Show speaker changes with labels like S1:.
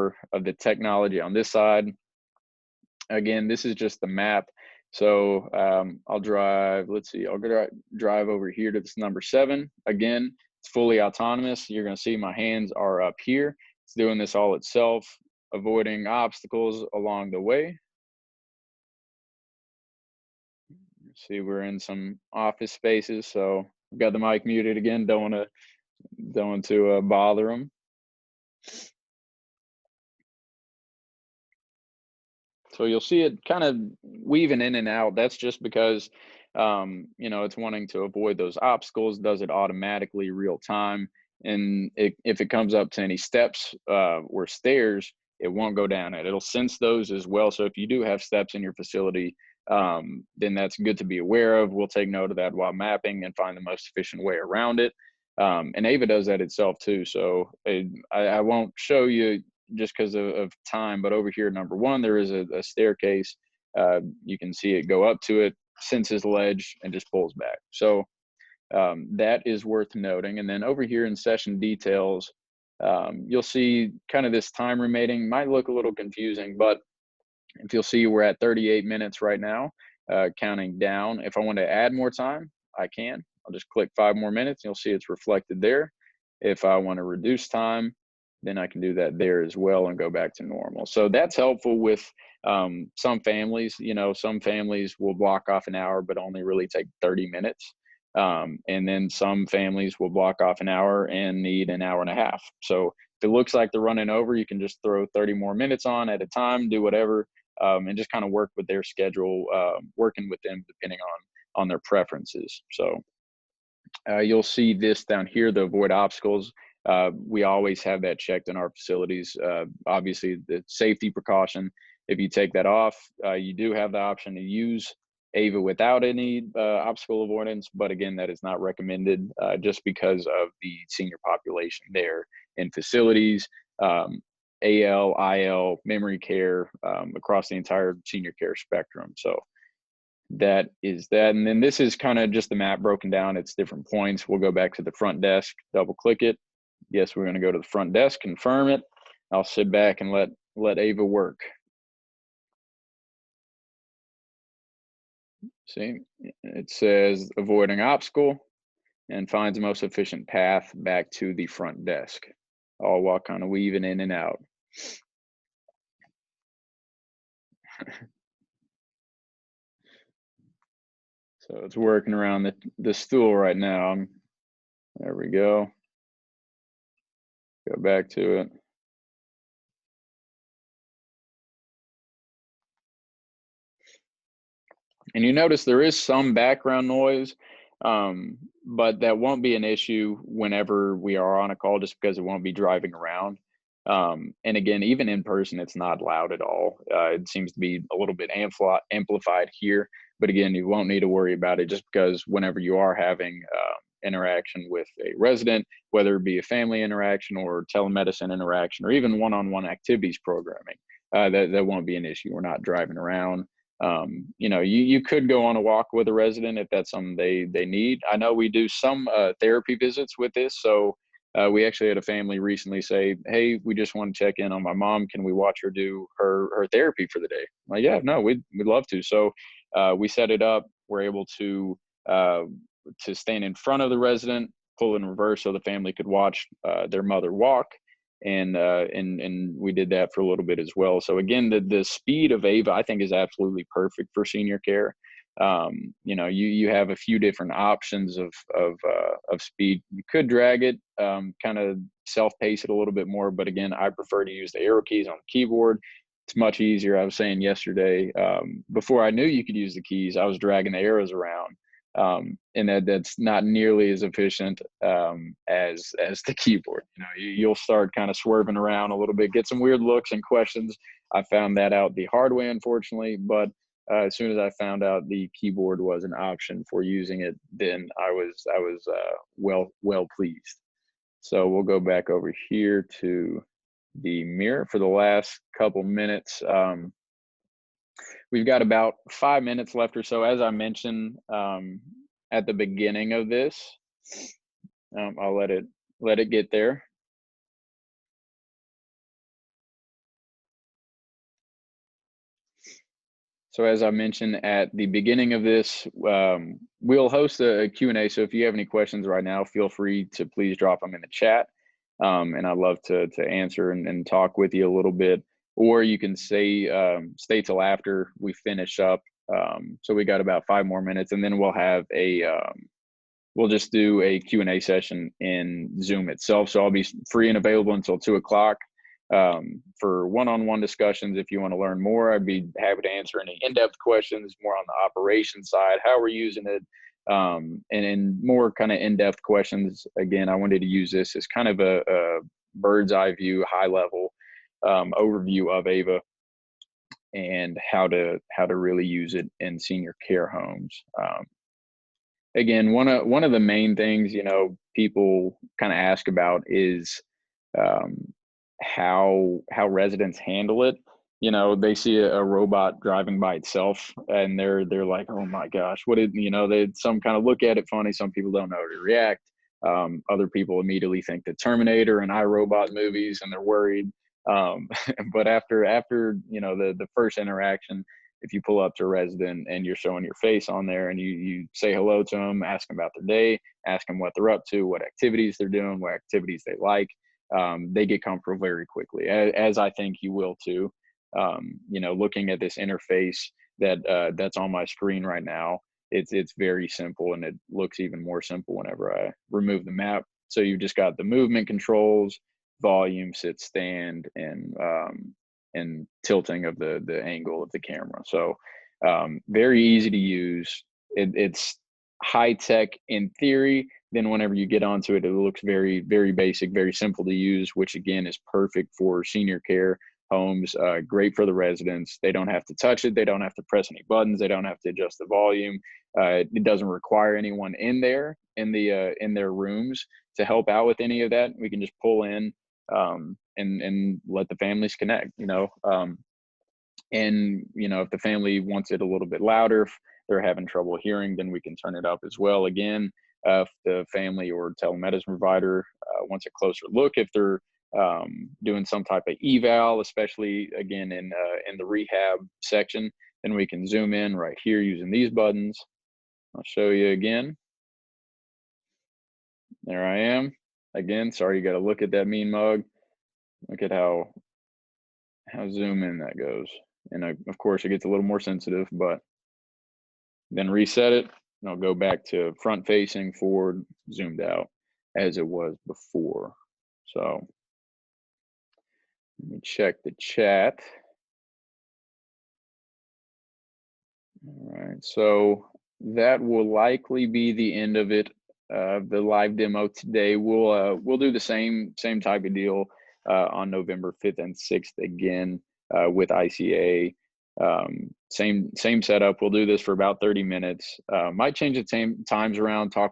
S1: more of the technology on this side. Again, this is just the map. So I'll drive, let's see, I'll drive over here to this number 7. Again, it's fully autonomous. You're gonna see my hands are up here. It's doing this all itself, avoiding obstacles along the way. See, we're in some office spaces, so I've got the mic muted again. Don't want to bother them. So you'll see it kind of weaving in and out. That's just because, it's wanting to avoid those obstacles, does it automatically real time. And if it comes up to any steps or stairs, it won't go down it. It'll sense those as well. So if you do have steps in your facility, then that's good to be aware of. We'll take note of that while mapping and find the most efficient way around it. And Ava does that itself too. So I won't show you just because of time, but over here, number 1, there is a staircase. You can see it go up to it, senses ledge, and just pulls back. So that is worth noting. And then over here in session details, you'll see kind of this time remaining. Might look a little confusing, but if you'll see, we're at 38 minutes right now, counting down. If I want to add more time, I can. I'll just click 5 more minutes. You'll see it's reflected there. If I want to reduce time, then I can do that there as well and go back to normal. So that's helpful with some families. Some families will block off an hour, but only really take 30 minutes. And then some families will block off an hour and need an hour and a half. So if it looks like they're running over, you can just throw 30 more minutes on at a time, do whatever, and just kind of work with their schedule, working with them depending on their preferences. So you'll see this down here, the avoid obstacles. We always have that checked in our facilities. Obviously, the safety precaution, if you take that off, you do have the option to use AVA without any obstacle avoidance. But again, that is not recommended just because of the senior population there in facilities, AL, IL, memory care, across the entire senior care spectrum. So that is that. And then this is kind of just the map broken down. It's different points. We'll go back to the front desk, double click it. Yes, we're going to go to the front desk, confirm it. I'll sit back and let Ava work. See, it says avoiding obstacle and finds the most efficient path back to the front desk, all while kind of weaving in and out. So it's working around the stool right now. There we go. Go back to it. And you notice there is some background noise, but that won't be an issue whenever we are on a call, just because it won't be driving around. And again, even in person, it's not loud at all. It seems to be a little bit amplified here, but again, you won't need to worry about it, just because whenever you are having interaction with a resident, whether it be a family interaction or telemedicine interaction, or even one-on-one activities programming, that won't be an issue. We're not driving around. You could go on a walk with a resident if that's something they need. I know we do some therapy visits with this. So we actually had a family recently say, hey, we just want to check in on my mom. Can we watch her do her therapy for the day? I'm like, yeah, no, we'd love to. So we set it up. We're able to stand in front of the resident, pull in reverse so the family could watch their mother walk. And we did that for a little bit as well. So again, the speed of AVA, I think, is absolutely perfect for senior care. You have a few different options of speed. You could drag it, kind of self-pace it a little bit more, but again, I prefer to use the arrow keys on the keyboard. It's much easier. I was saying yesterday, before I knew you could use the keys, I was dragging the arrows around. And that's not nearly as efficient as the keyboard. You'll start kind of swerving around a little bit, get some weird looks and questions. I found that out the hard way, unfortunately, but as soon as I found out the keyboard was an option for using it, then I was well pleased. So we'll go back over here to the mirror for the last couple minutes. We've got about 5 minutes left or so. As I mentioned at the beginning of this, I'll let it get there. So as I mentioned at the beginning of this, we'll host a Q&A. So if you have any questions right now, feel free to please drop them in the chat. And I'd love to answer and talk with you a little bit. Or you can stay till after we finish up. So we got about 5 more minutes, and then we'll just do a Q&A session in Zoom itself. So I'll be free and available until 2 o'clock for one-on-one discussions. If you want to learn more, I'd be happy to answer any in-depth questions more on the operation side, how we're using it, and more kind of in-depth questions. Again, I wanted to use this as kind of a bird's eye view, high level overview of AVA and how to really use it in senior care homes. Again, one of the main things, people kind of ask about is um, how residents handle it. They see a robot driving by itself, and they're like, "Oh my gosh, what did?" They some kind of look at it funny. Some people don't know how to react. Other people immediately think the Terminator and iRobot movies, and they're worried. Um, but after the first interaction, if you pull up to a resident and you're showing your face on there and you say hello to them, ask them about their day, ask them what they're up to, what activities they're doing, what activities they like, they get comfortable very quickly, as I think you will too. Looking at this interface that's on my screen right now, it's very simple, and it looks even more simple whenever I remove the map. So you've just got the movement controls, volume, sit, stand, and tilting of the angle of the camera. So very easy to use. It's high tech in theory. Then whenever you get onto it, it looks very, very basic, very simple to use, which again is perfect for senior care homes. Great for the residents. They don't have to touch it. They don't have to press any buttons. They don't have to adjust the volume. It doesn't require anyone in there in their rooms to help out with any of that. We can just pull in and let the families connect. If the family wants it a little bit louder, if they're having trouble hearing, then we can turn it up as well. Again, if the family or telemedicine provider wants a closer look, if they're doing some type of eval, especially again in the rehab section, then we can zoom in right here using these buttons. I'll show you again. There I am. Again, sorry, you got to look at that mean mug. Look at how zoom in that goes. And of course, it gets a little more sensitive, but then reset it, and I'll go back to front facing, forward, zoomed out as it was before. So let me check the chat. All right, so that will likely be the end of it. The live demo today. We'll do the same type of deal on November 5th and 6th again with ICA. Same setup. We'll do this for about 30 minutes. Might change the times around, talk with